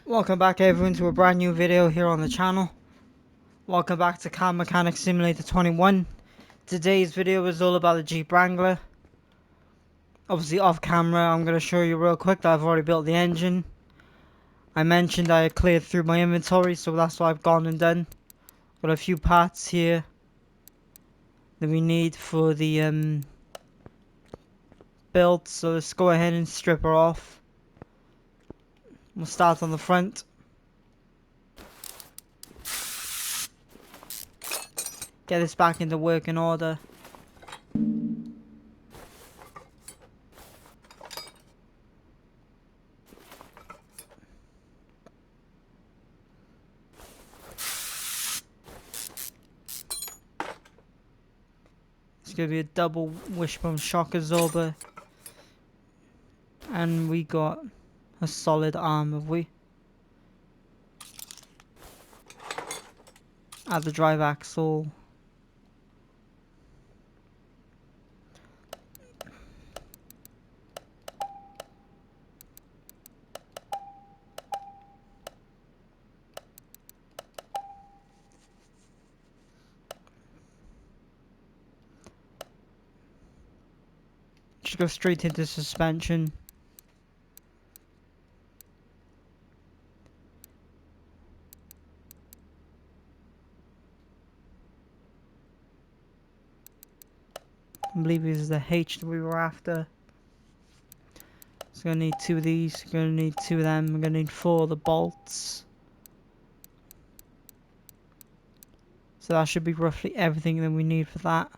Welcome back everyone to a brand new video here on the channel. Welcome back to Car Mechanic Simulator 21. Today's video is all about the Jeep Wrangler. Obviously off camera I'm going to show you real quick that I've already built the engine. I mentioned I had cleared through my inventory, so that's what I've gone and done. Got a few parts here that we need for the build, so let's go ahead and strip her off. We'll start on the front. Get this back into working order. It's going to be a double wishbone shock absorber. And we got a solid arm, have we? Add the drive axle. Just go straight into suspension. I believe this is the H that we were after. So gonna need two of these, gonna need two of them, we're gonna need 4 of the bolts. So that should be roughly everything that we need for that.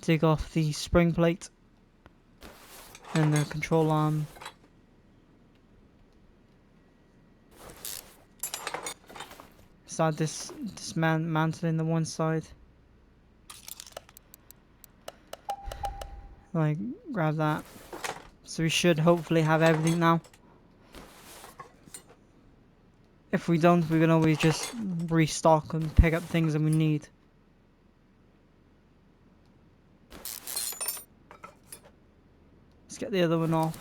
Take off the spring plate and the control arm. Start dismantling the one side. Like, grab that. So we should hopefully have everything now. If we don't, we can always just restock and pick up things that we need. Let's get the other one off.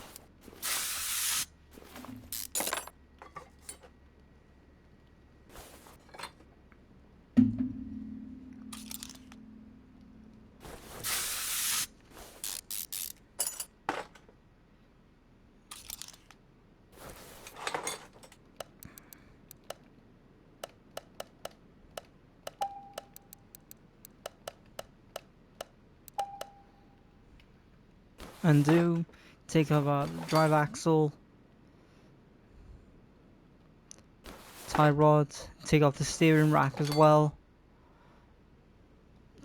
Undo, take off our drive axle, tie rod, take off the steering rack as well,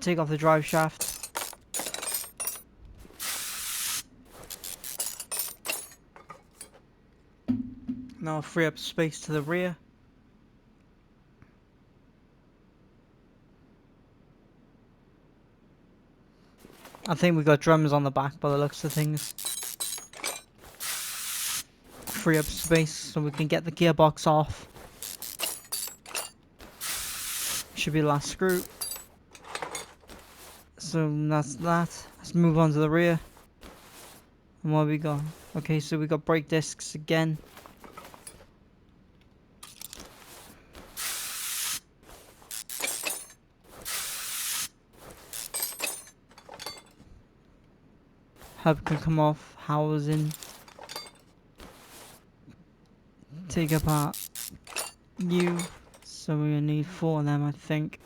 take off the drive shaft, now free up space to the rear. I think we got drums on the back by the looks of things. Free up space so we can get the gearbox off. Should be the last screw. So that's that. Let's move on to the rear. And what have we got? Okay, so we got brake discs again. Hub can come off, housing. Take apart U, so we're gonna need 4 of them, I think.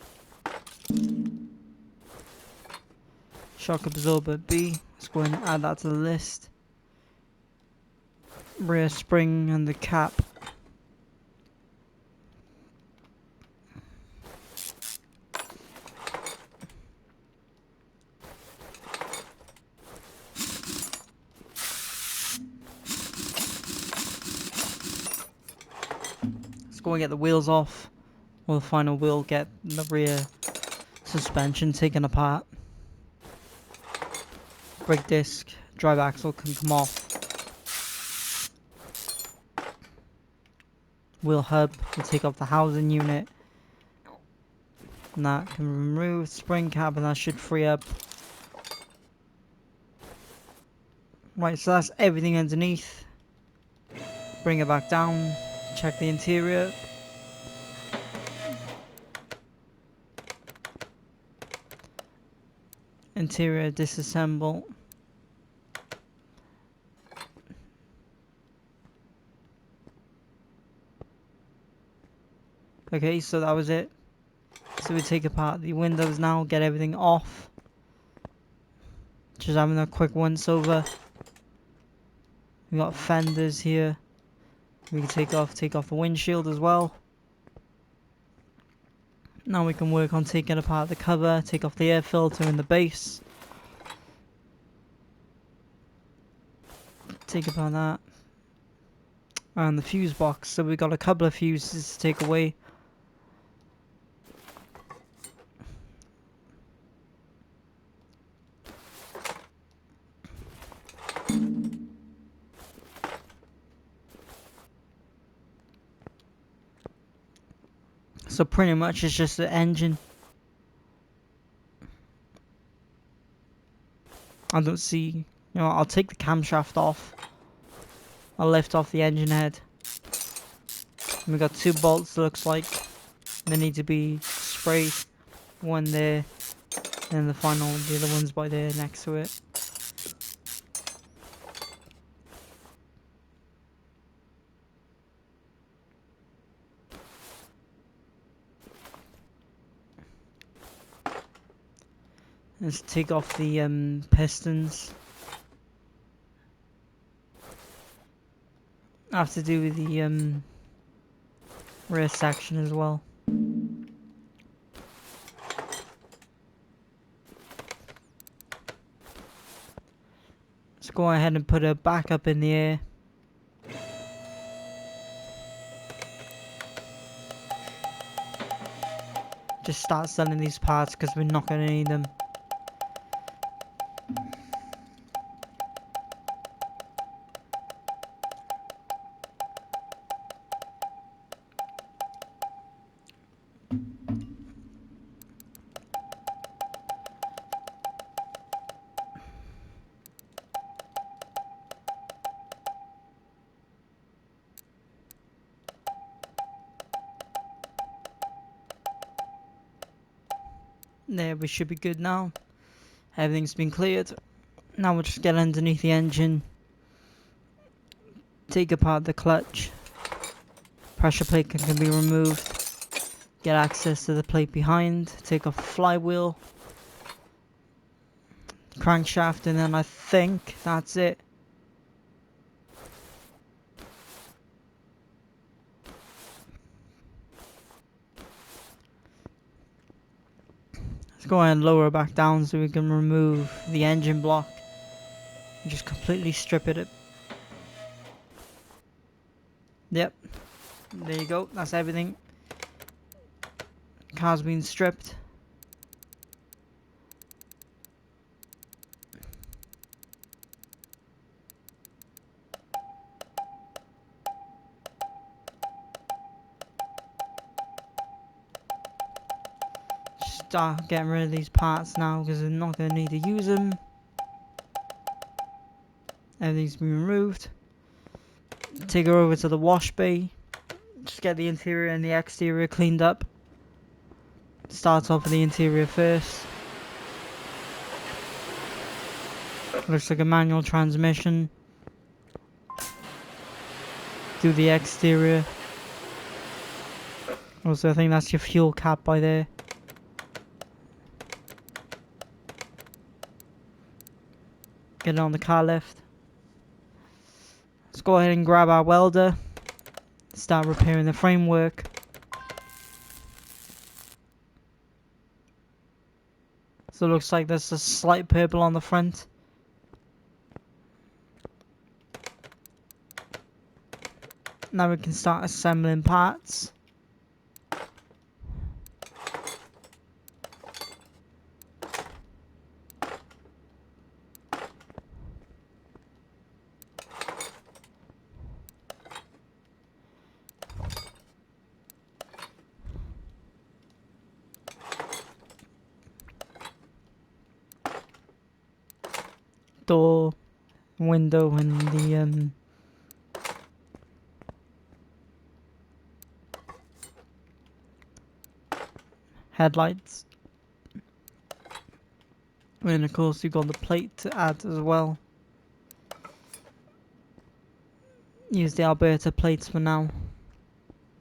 Shock absorber B, let's go ahead and add that to the list. Rear spring and the cap. Go and get the wheels off. Or the final wheel, get the rear suspension taken apart. Brake disc, drive axle can come off. Wheel hub, we'll take off the housing unit. And that can remove spring cap, and that should free up Right, so that's everything underneath. Bring it back down. Check the interior. Interior disassemble. Okay, so that was it. So we take apart the windows now, get everything off. Just having a quick once over. We got fenders here. We can take off the windshield as well. Now we can work on taking apart the cover, take off the air filter in the base. Take apart that. And the fuse box. So we got a couple of fuses to take away. So pretty much it's just the engine. I don't see, you know, I'll take the camshaft off. I'll lift off the engine head. We got 2 bolts, looks like. They need to be sprayed. One there, and the other one's by there next to it. Let's take off the pistons. I have to do with the rear section as well. Let's go ahead and put it back up in the air. Just start selling these parts because we're not going to need them. There, we should be good now. Everything's been cleared. Now we'll just get underneath the engine. Take apart the clutch. Pressure plate can be removed. Get access to the plate behind. Take off the flywheel. Crankshaft, and then I think that's it. Let's go ahead and lower it back down so we can remove the engine block and just completely strip it. Yep, there you go, that's everything. Car's been stripped. Start getting rid of these parts now because we're not going to need to use them. Everything's been removed. Take her over to the wash bay. Just get the interior and the exterior cleaned up. Start off with the interior first. Looks like a manual transmission. Do the exterior. Also, I think that's your fuel cap by there. Get it on the car lift. Let's go ahead and grab our welder. Start repairing the framework. So it looks like there's a slight purple on the front. Now we can start assembling parts. Door, window and the headlights. And of course you've got the plate to add as well. Use the Alberta plates for now.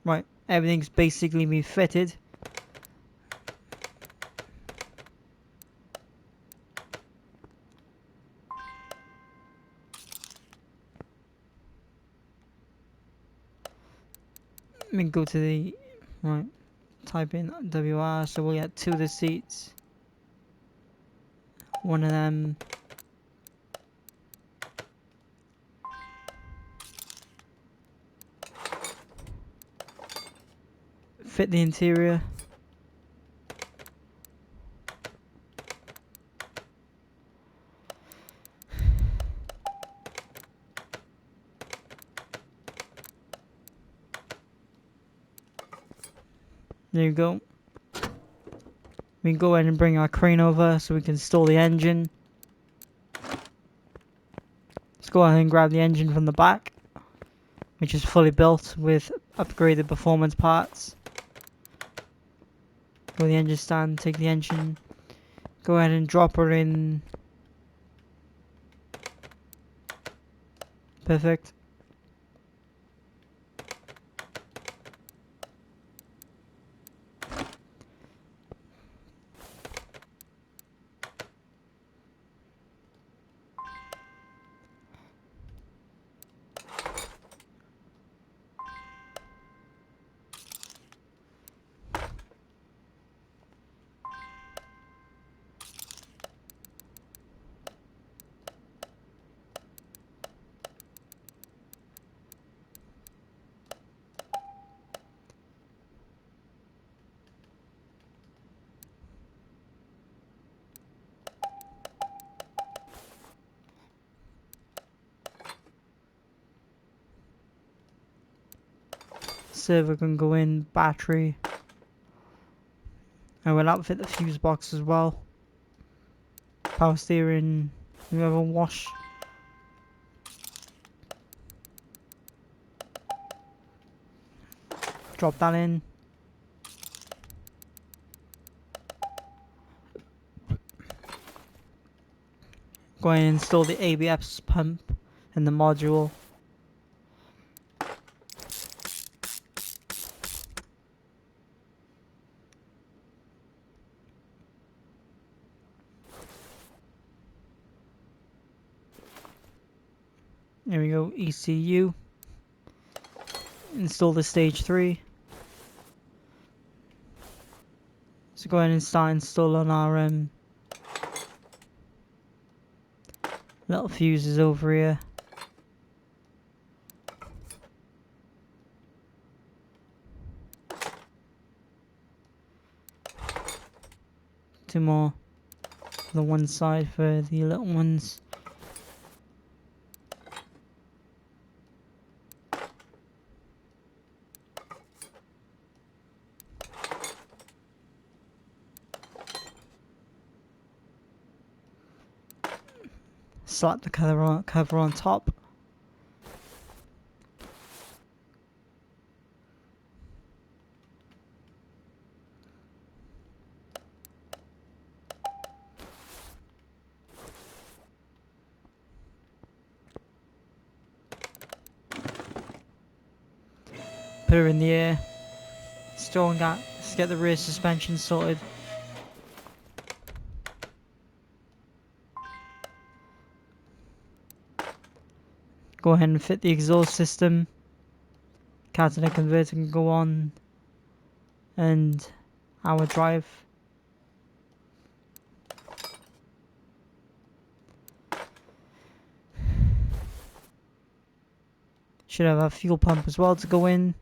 Right, everything's basically been fitted. Let me go to the, right, type in WR, so we'll get 2 of the seats. One of them. Fit the interior. There you go. We can go ahead and bring our crane over so we can store the engine. Let's go ahead and grab the engine from the back, which is fully built with upgraded performance parts. Go to the engine stand, take the engine, go ahead and drop her in. Perfect. Server can go in, battery. I will outfit the fuse box as well. Power steering, we have a wash. Drop that in. Go ahead and install the ABS pump in the module. There we go, ECU. Install the stage 3. So go ahead and start installing our little fuses over here. Two more on the one side for the little ones. Slap the cover on top. Put her in the air. Still got, let's get the rear suspension sorted. Go ahead and fit the exhaust system. Catalytic converter can go on. And our drive. Should have a fuel pump as well to go in.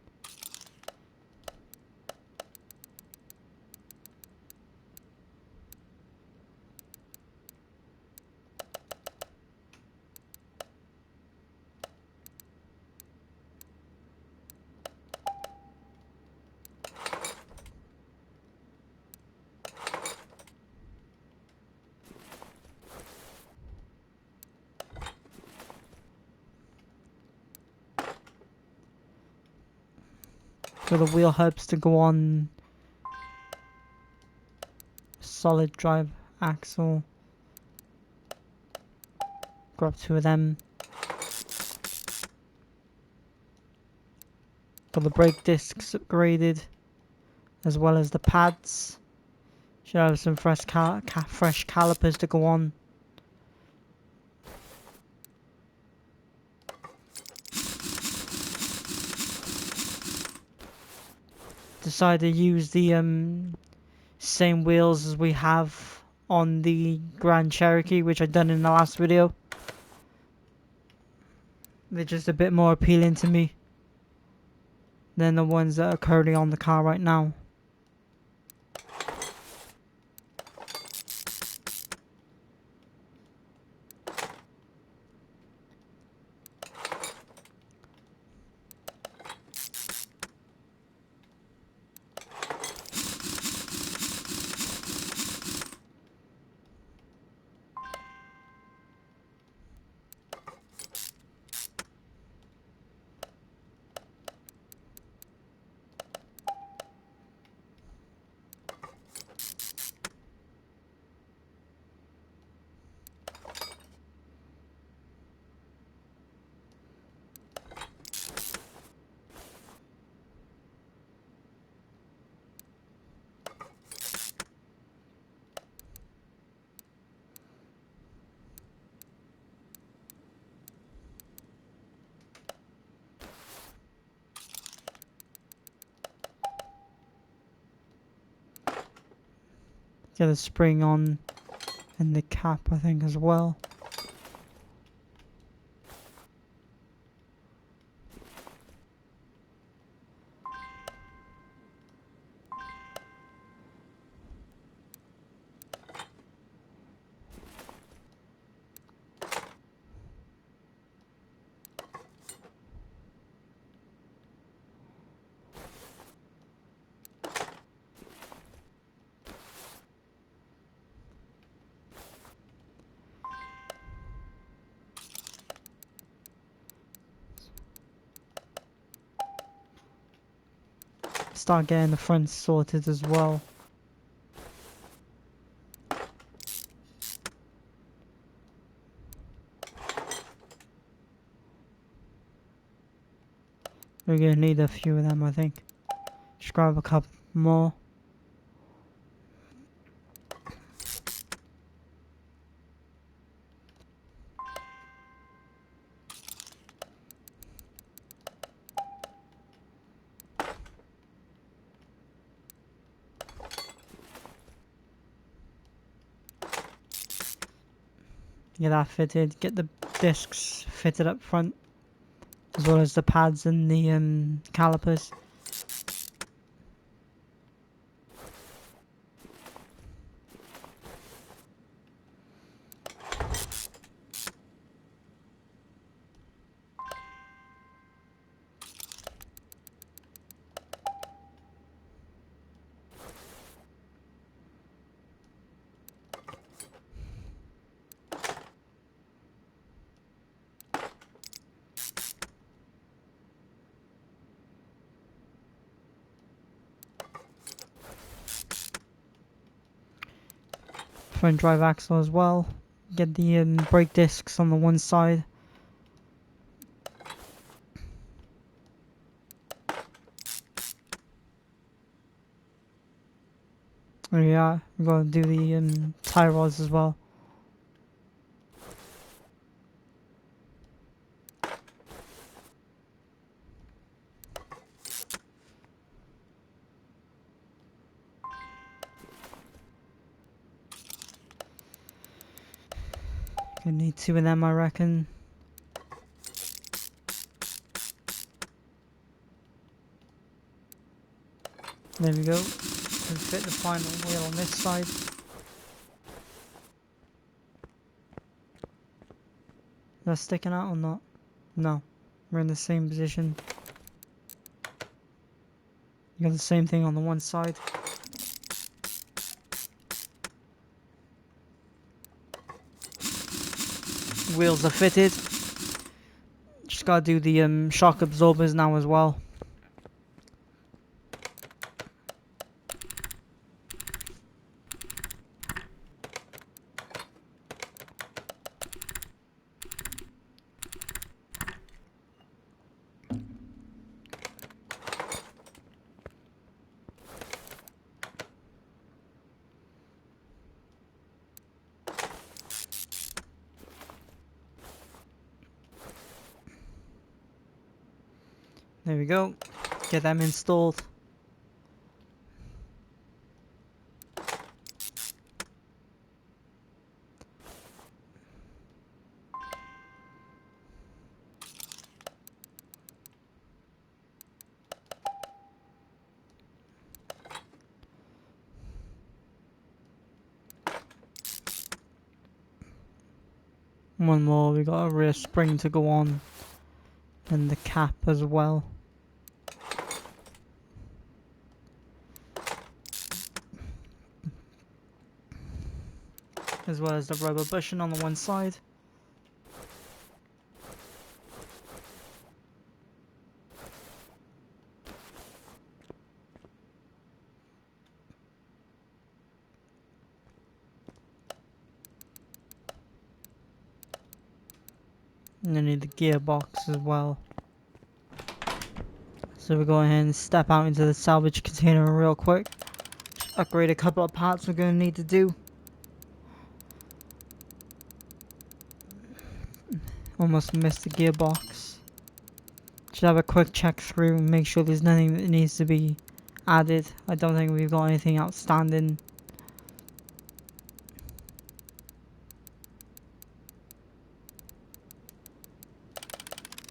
Got the wheel hubs to go on. Solid drive axle. Grab 2 of them. Got the brake discs upgraded, as well as the pads. Should have some fresh calipers to go on. Decided to use the same wheels as we have on the Grand Cherokee, which I've done in the last video. They're just a bit more appealing to me than the ones that are currently on the car right now. Get the spring on and the cap, I think, as well. Start getting the front sorted as well. We're gonna need a few of them, I think. Just grab a couple more. Get that fitted, get the discs fitted up front, as well as the pads and the calipers. Front drive axle as well. Get the brake discs on the one side. There we are. We're going to do the tie rods as well. Gonna need 2 of them, I reckon. There we go. Can fit the final wheel on this side. Is that sticking out or not? No. We're in the same position. You got the same thing on the one side. Wheels are fitted. Just gotta do the shock absorbers now as well. There we go. Get them installed. One more, we got a rear spring to go on, and the cap as well. As well as the rubber bushing on the one side. And then need the gearbox as well. So we go ahead and step out into the salvage container real quick. Upgrade a couple of parts we're going to need to do. Almost missed the gearbox. Should have a quick check through and make sure there's nothing that needs to be added. I don't think we've got anything outstanding.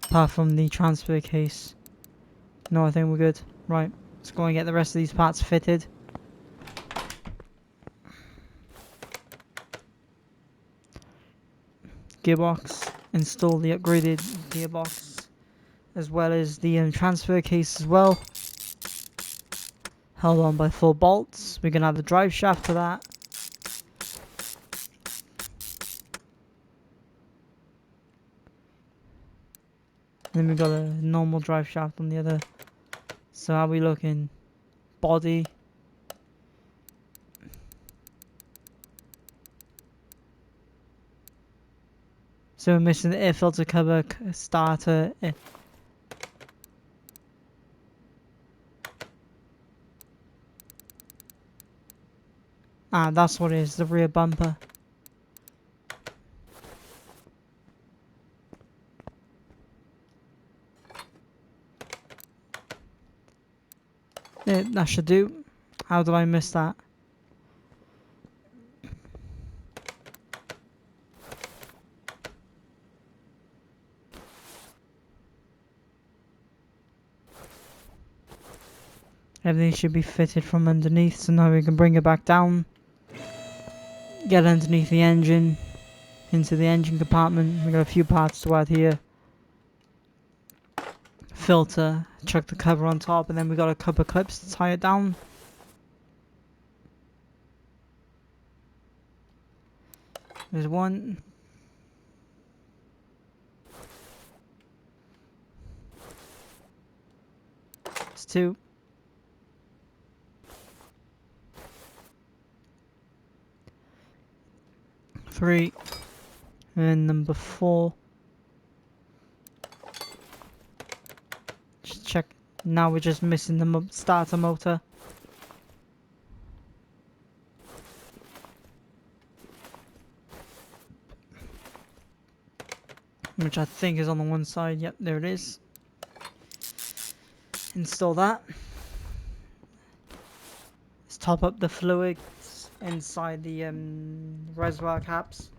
Apart from the transfer case. No, I think we're good. Right, let's go and get the rest of these parts fitted. Gearbox. Install the upgraded gearbox. As well as the transfer case as well. Held on by 4 bolts. We're going to add the drive shaft to that. Then we've got a normal drive shaft on the other. So how are we looking? Body. So we're missing the air filter cover, starter. Ah, that's what it is, the rear bumper. Yeah, that should do. How did I miss that? Everything should be fitted from underneath, so now we can bring it back down. Get underneath the engine, into the engine compartment. We got a few parts to add here. Filter, chuck the cover on top, and then we got a couple of clips to tie it down. There's one. It's 2. 3. And number 4. Just check. Now we're just missing the starter motor. Which I think is on the one side. Yep, there it is. Install that. Let's top up the fluids inside the reservoir caps.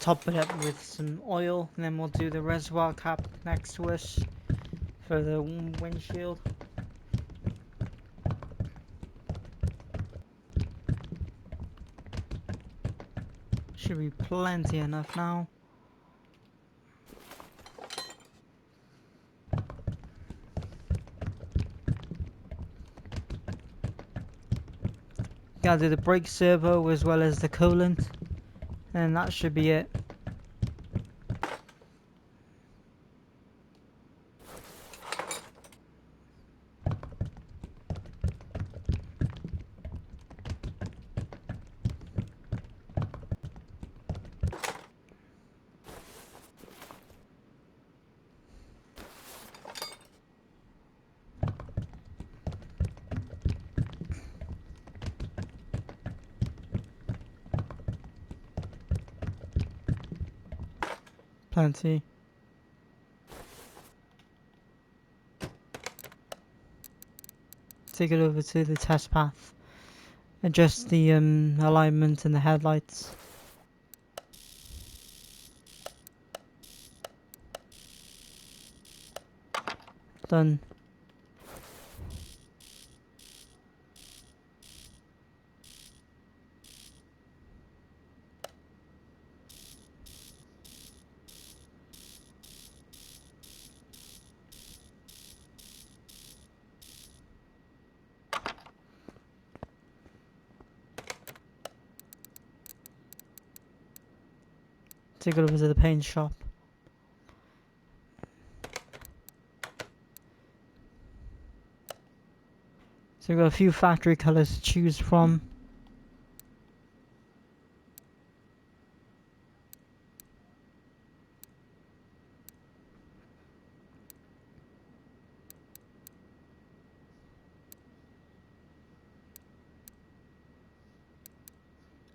Top it up with some oil, and then we'll do the reservoir cap next to us for the windshield. Should be plenty enough now. Gotta do the brake servo as well as the coolant, and that should be it. Plenty. Take it over to the test path. Adjust the alignment and the headlights. Done. Take it over to the paint shop. So we've got a few factory colours to choose from.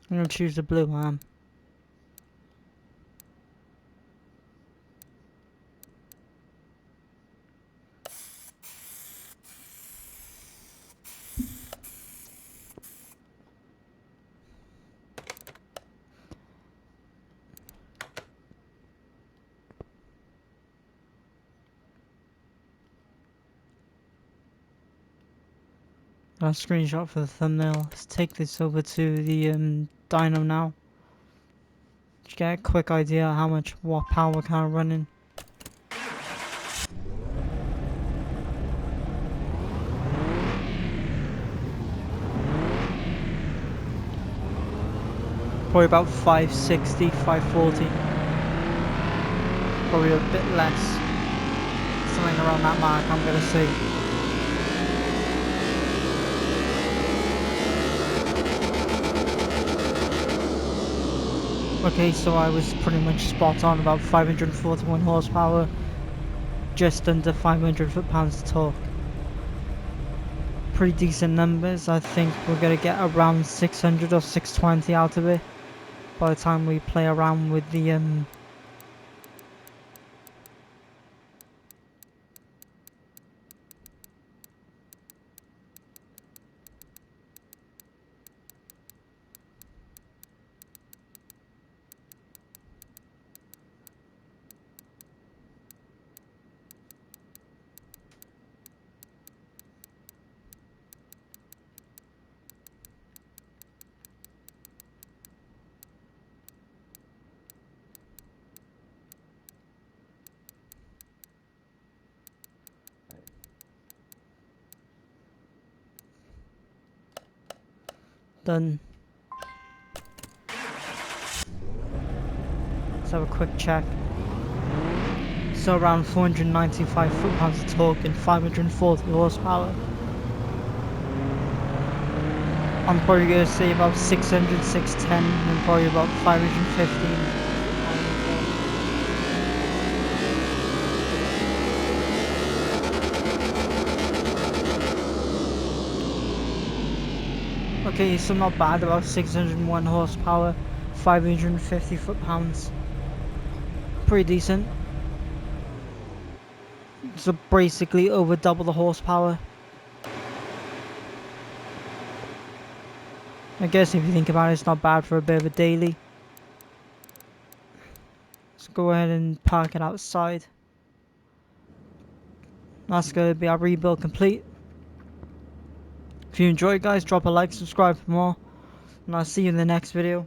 I'm going to choose the blue arm. Got a screenshot for the thumbnail. Let's take this over to the dyno now. Just get a quick idea how much watt power we're kind of running. Probably about 560, 540. Probably a bit less. Something around that mark, I'm gonna say. Okay, so I was pretty much spot on, about 541 horsepower, just under 500 foot-pounds of torque. Pretty decent numbers. I think we're gonna get around 600 or 620 out of it by the time we play around with the done. Let's have a quick check. So around 495 foot-pounds of torque and 540 horsepower. I'm probably going to say about 600, 610 and probably about 515. Okay, so not bad, about 601 horsepower, 550 foot-pounds. Pretty decent. So basically over double the horsepower. I guess if you think about it, it's not bad for a bit of a daily. Let's go ahead and park it outside. That's going to be our rebuild complete. If you enjoyed, guys, drop a like, subscribe for more, and I'll see you in the next video.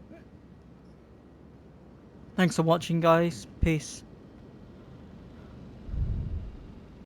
Thanks for watching, guys. Peace.